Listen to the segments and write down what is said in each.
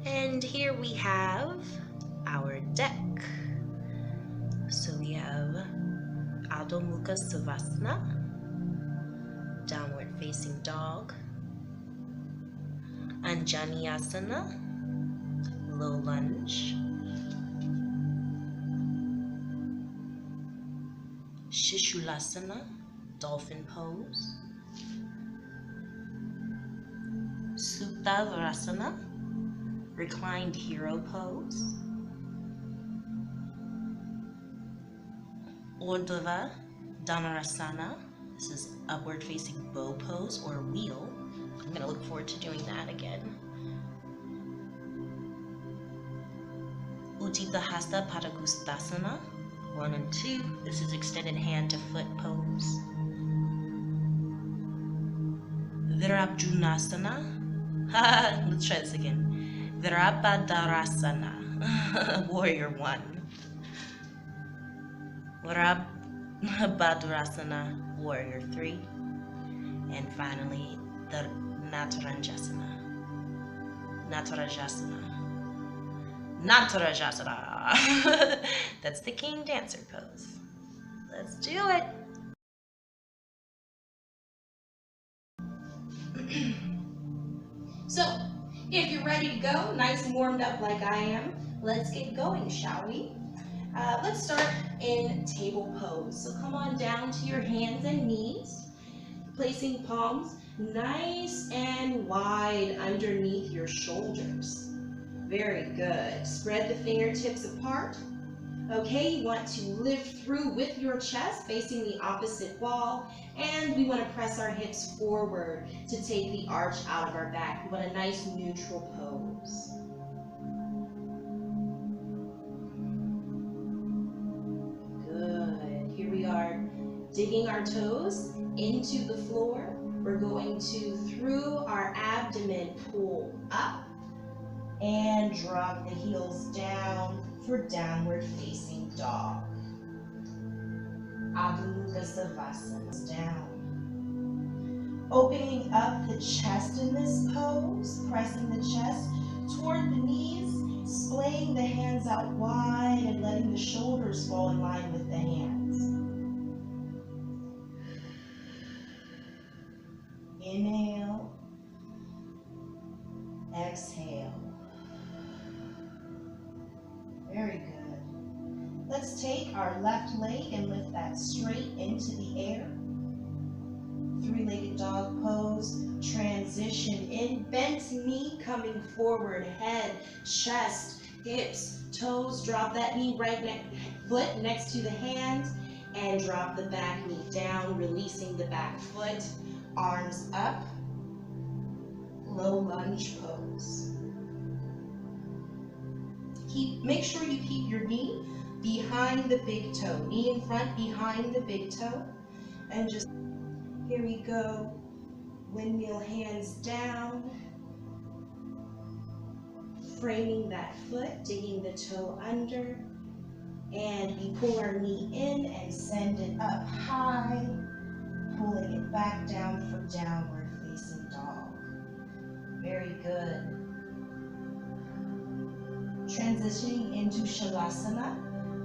And here we have our deck. So we have Adho Mukha Shavasana, downward facing dog, Anjaneyasana, low lunge, Shishulasana, dolphin pose, Pseudo Vajrasana, reclined hero pose, Urdhva Dhanurasana, this is upward facing bow pose or wheel. I'm going to look forward to doing that again. Utthita Hasta Padangusthasana, 1 and 2. This is extended hand to foot pose. Virabhujnasana. Let's try this again. Virabhadrasana, warrior 1. Virabhadrasana, warrior 3. And finally, the Natarajasana. That's the king dancer pose. Let's do it. So, if you're ready to go, nice and warmed up like I am, let's get going, shall we? Let's start in table pose. So come on down to your hands and knees, placing palms nice and wide underneath your shoulders. Very good. Spread the fingertips apart. Okay, you want to lift through with your chest facing the opposite wall, and we want to press our hips forward to take the arch out of our back. We want a nice neutral pose. Good. Here we are digging our toes into the floor. We're going to, through our abdomen, pull up and drop the heels down for downward facing dog. Adho Mukha Shavasana, down. Opening up the chest in this pose, pressing the chest toward the knees, splaying the hands out wide and letting the shoulders fall in line with the hands. Inhale, exhale. Very good. Let's take our left leg and lift that straight into the air. Three-legged dog pose. Transition in, bent knee coming forward, head, chest, hips, toes. Drop that knee foot next to the hand and drop the back knee down, releasing the back foot. Arms up. Low lunge pose. Make sure you keep your knee behind the big toe. Knee in front, behind the big toe. And just, here we go. Windmill hands down. Framing that foot, digging the toe under. And we pull our knee in and send it up high. Pulling it back down for downward facing dog. Very good. Transitioning into Shavasana,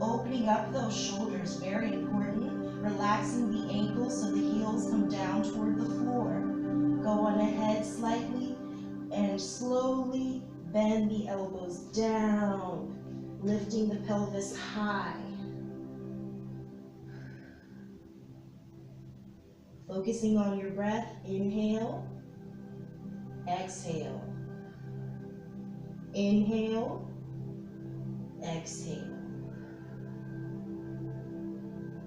opening up those shoulders, very important. Relaxing the ankles so the heels come down toward the floor. Go on ahead slightly and slowly bend the elbows down, lifting the pelvis high. Focusing on your breath, inhale, exhale. Inhale, exhale.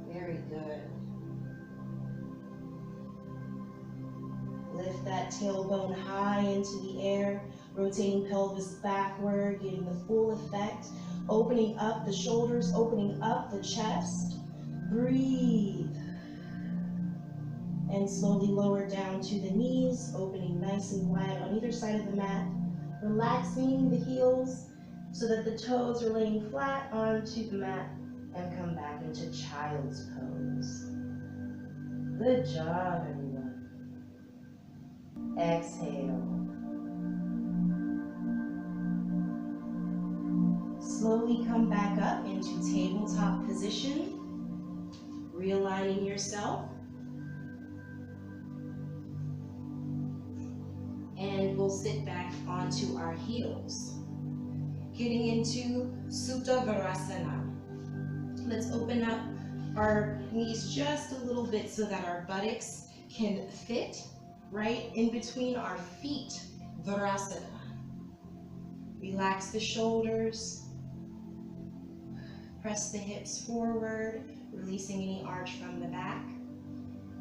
Very good. Lift that tailbone high into the air, rotating pelvis backward, getting the full effect. Opening up the shoulders, opening up the chest. Breathe. And slowly lower down to the knees, opening nice and wide on either side of the mat. Relaxing the heels so that the toes are laying flat onto the mat and come back into child's pose. Good job, everyone. Exhale. Slowly come back up into tabletop position, realigning yourself. And we'll sit back onto our heels. Getting into Pseudo Vajrasana. Let's open up our knees just a little bit so that our buttocks can fit right in between our feet. Vajrasana. Relax the shoulders. Press the hips forward, releasing any arch from the back.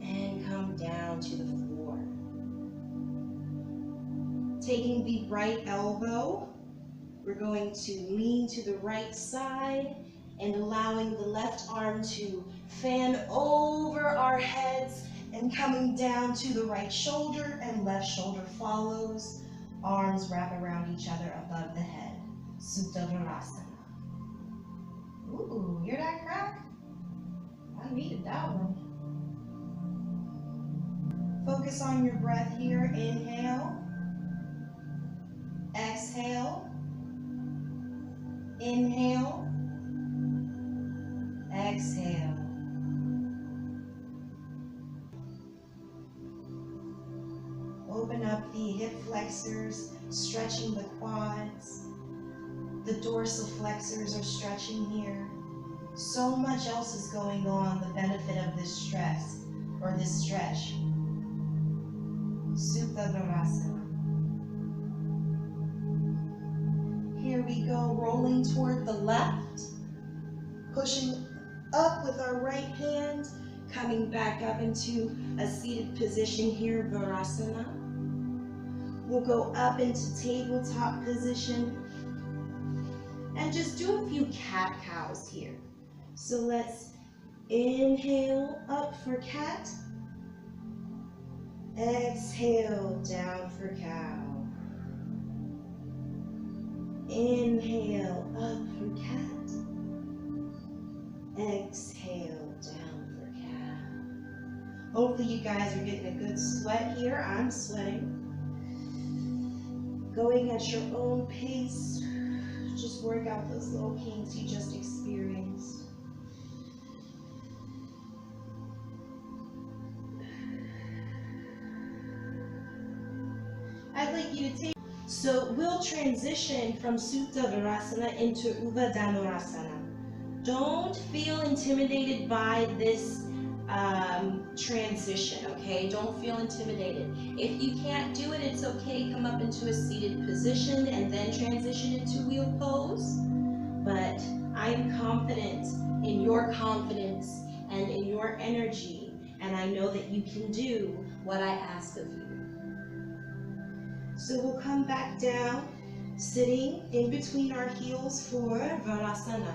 And come down to the floor. Taking the right elbow, we're going to lean to the right side and allowing the left arm to fan over our heads and coming down to the right shoulder, and left shoulder follows. Arms wrap around each other above the head. Sutta Vajrasana. Ooh, hear that crack? I needed that one. Focus on your breath here. Inhale. Exhale. Inhale. Exhale. Open up the hip flexors, stretching the quads. The dorsal flexors are stretching here. So much else is going on, the benefit of this stress, or this stretch. Sutta Vajrasana. Here we go, rolling toward the left, pushing up with our right hand, coming back up into a seated position here, Vajrasana. We'll go up into tabletop position and just do a few cat-cows here. So let's inhale up for cat, exhale down for cow. Inhale up for cat, exhale down for cow. Hopefully you guys are getting a good sweat here. I'm sweating. Going at your own pace. Just work out those little kinks you just experienced. I'd like you to take, so we'll transition from Sutta Vajrasana into Urdhva. Don't feel intimidated by this transition, okay? Don't feel intimidated. If you can't do it, it's okay. Come up into a seated position and then transition into wheel pose. But I'm confident in your confidence and in your energy, and I know that you can do what I ask of you. So we'll come back down, sitting in between our heels for Vajrasana.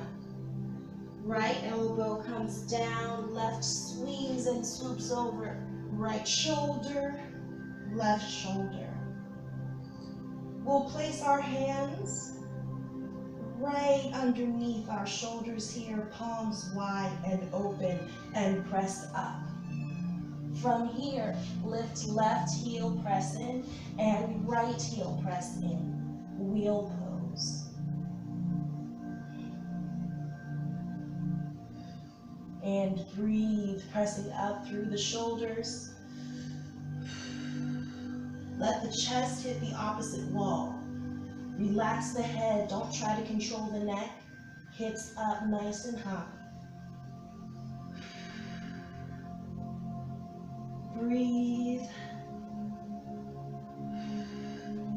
Right elbow comes down, left swings and swoops over. Right shoulder, left shoulder. We'll place our hands right underneath our shoulders here, palms wide and open, and press up. From here, lift left heel, press in, and right heel, press in. Wheel pose. And breathe, pressing up through the shoulders. Let the chest hit the opposite wall. Relax the head, don't try to control the neck. Hips up nice and high. Breathe.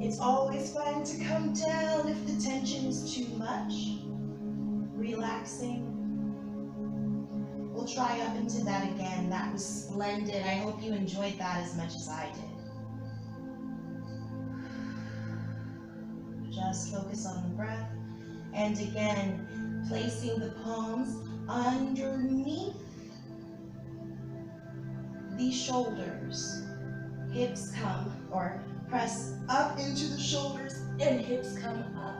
It's always fine to come down if the tension is too much. Relaxing. We'll try up into that again. That was splendid. I hope you enjoyed that as much as I did. Just focus on the breath. And again, placing the palms underneath the shoulders. Hips come, or press up into the shoulders and hips come up.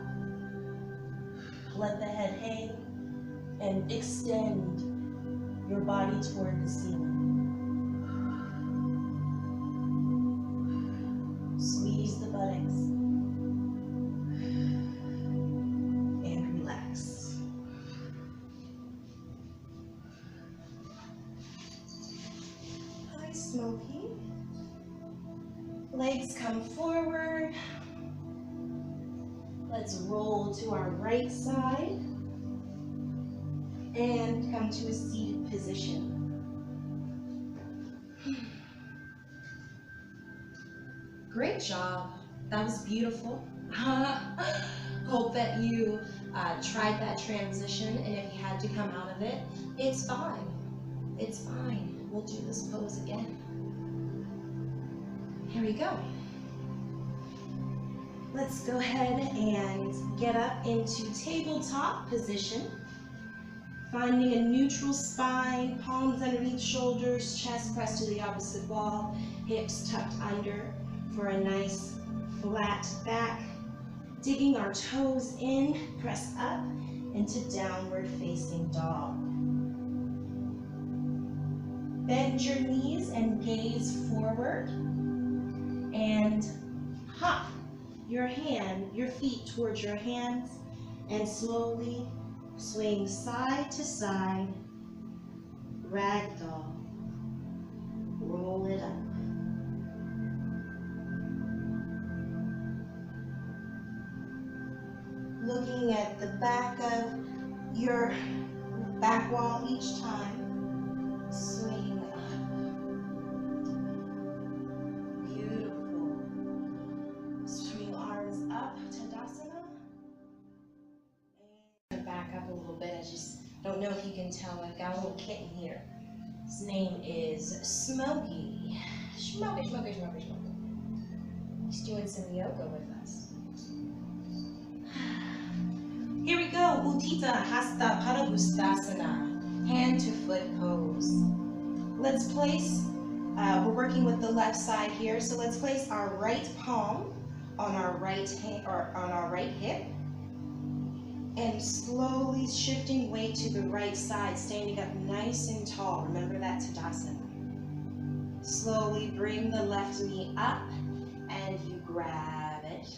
Let the head hang and extend your body toward the ceiling. Squeeze the buttocks and relax. come forward. Let's roll to our right side and come to a seated position. Great job. That was beautiful. Hope that you tried that transition, and if you had to come out of it, it's fine. It's fine. We'll do this pose again. Here we go. Let's go ahead and get up into tabletop position. Finding a neutral spine, palms underneath shoulders, chest pressed to the opposite wall, hips tucked under for a nice flat back. Digging our toes in, press up into downward facing dog. Bend your knees and gaze forward and hop your feet towards your hands and slowly swing side to side, ragdoll, roll it up. Looking at the back of your back wall each time, swing up. Beautiful. Swing arms up, Tadasana. And back up a little bit. I just don't know if you can tell, I've got a little kitten here. His name is Smokey. Smokey, Smokey, Smokey, Smokey. He's doing some yoga with us. Here we go, Uttita Hasta Padangusthasana, hand to foot pose. Let's place, we're working with the left side here, so let's place our right palm on our right hand, or on our right hip, and slowly shifting weight to the right side, standing up nice and tall. Remember that Tadasana. Slowly bring the left knee up, and you grab it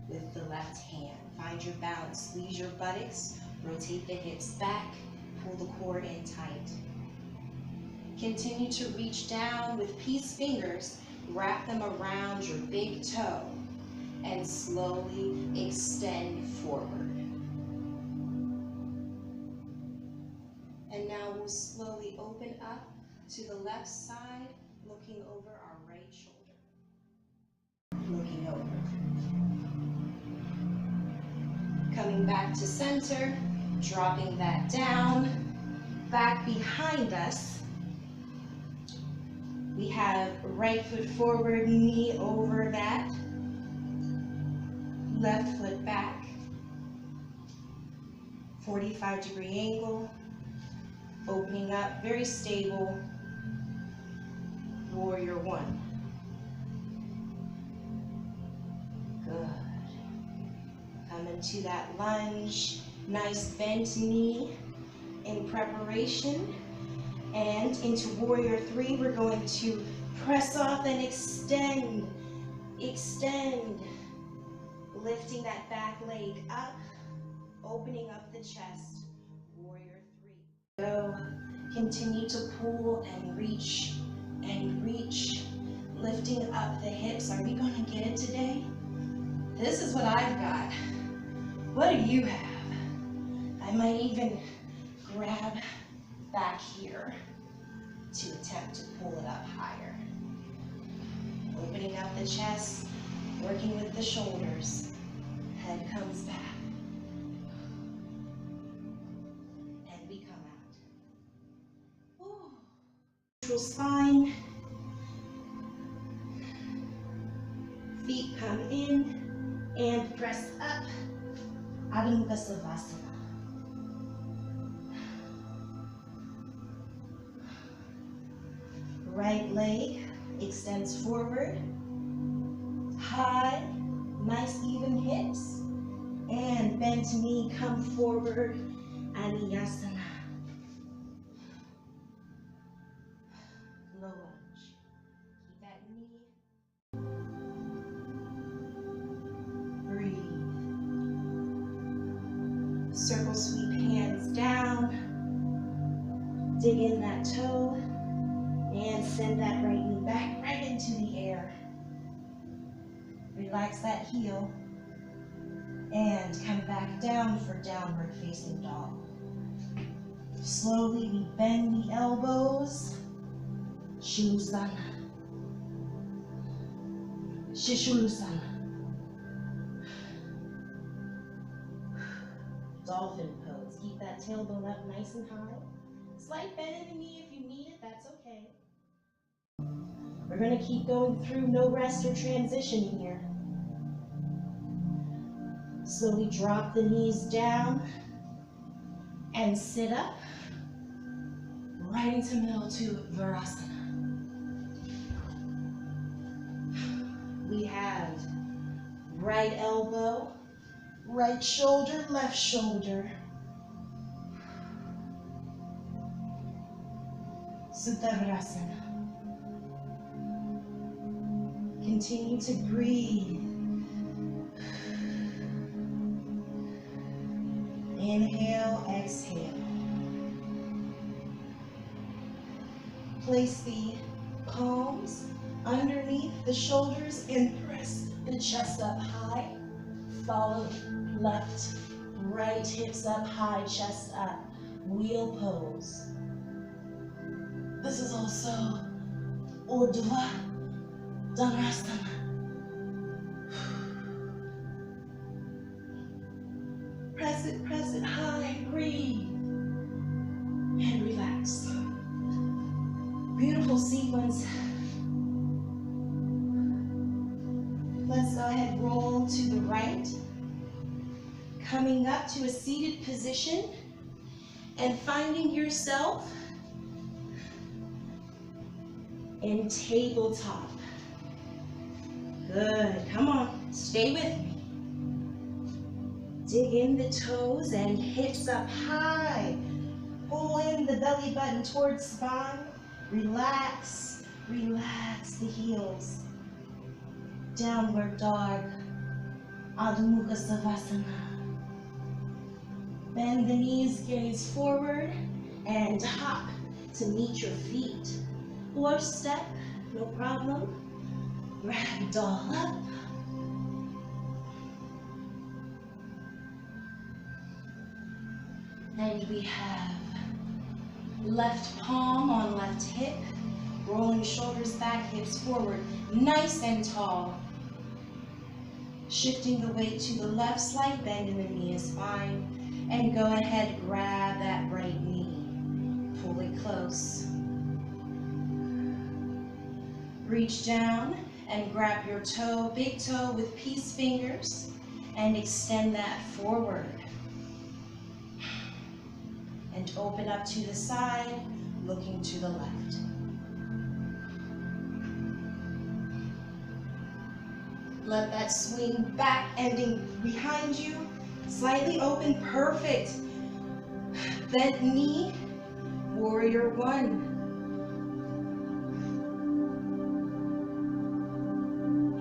with the left hand. Find your balance, squeeze your buttocks, rotate the hips back, pull the core in tight. Continue to reach down with peace fingers, wrap them around your big toe, and slowly extend forward. And now we'll slowly open up to the left side, looking over our right shoulder. Looking over. Coming back to center, dropping that down. Back behind us, we have right foot forward, knee over that. Left foot back. 45-degree angle. Opening up, very stable. Warrior one. Good. Come into that lunge, nice bent knee in preparation. And into warrior three, we're going to press off and extend, extend. Lifting that back leg up, opening up the chest, warrior three. Go, continue to pull and reach, lifting up the hips. Are we going to get it today? This is what I've got. What do you have? I might even grab back here to attempt to pull it up higher. Opening up the chest, working with the shoulders. Head comes back. And we come out. Ooh. Neutral spine. Feet come in and press up. Shavasana. Right leg extends forward. High, nice even hips. And bent knee, come forward. Aniyasana. Low lunge. Keep that knee. Breathe. Circle sweep hands down. Dig in that toe. And send that right knee back right into the air. Relax that heel. And come back down for downward facing dog. Slowly we bend the elbows. Shavasana. Shavasana. Dolphin pose. Keep that tailbone up nice and high. Slight bend in the knee if you need it, that's okay. We're going to keep going through no rest or transition here. Slowly drop the knees down and sit up right into middle to Vajrasana. We have right elbow, right shoulder, left shoulder. Pseudo Vajrasana. Continue to breathe. Inhale, exhale. Place the palms underneath the shoulders and press the chest up high. Follow left, right, hips up high, chest up. Wheel pose. This is also Urdhva Dhanasana. Press it high, breathe, and relax. Beautiful sequence. Let's go ahead and roll to the right. Coming up to a seated position and finding yourself in tabletop. Good, come on, stay with me. Dig in the toes and hips up high. Pull in the belly button towards spine. Relax, relax the heels. Downward dog, Adho Mukha Shavasana. Bend the knees, gaze forward, and hop to meet your feet. Or step, no problem. Ragdoll up. And we have left palm on left hip, rolling shoulders back, hips forward, nice and tall. Shifting the weight to the left, slight bend in the knee and spine, and go ahead, grab that right knee, pull it close. Reach down and grab your toe, big toe with peace fingers, and extend that forward. And open up to the side, looking to the left. Let that swing back, ending behind you, slightly open, perfect. Bent knee, warrior one.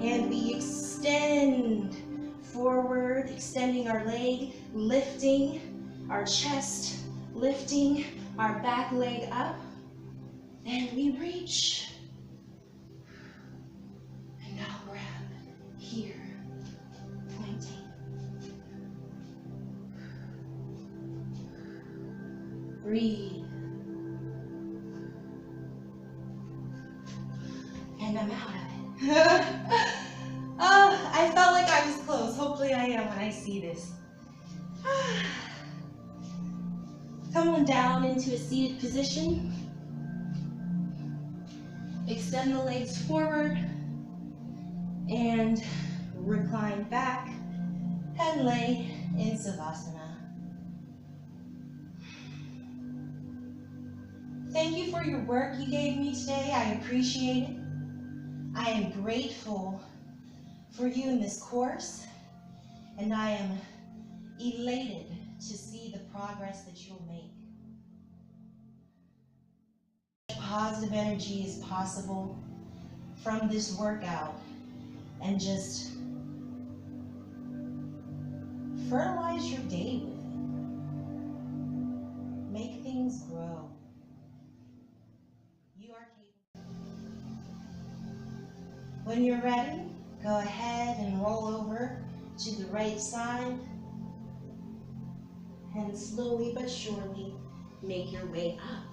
And we extend forward, extending our leg, lifting our chest, lifting our back leg up, and we reach. And now grab here, pointing. Breathe. And I'm out of it. Oh, I felt like I was close. Hopefully I am when I see this. Come on down into a seated position. Extend the legs forward and recline back and lay in Shavasana. Thank you for your work you gave me today. I appreciate it. I am grateful for you in this course, and I am elated to see the progress that you'll make. Positive energy is possible from this workout, and just fertilize your day with it. Make things grow. You are capable. When you're ready, Go ahead and roll over to the right side. And slowly but surely make your way up.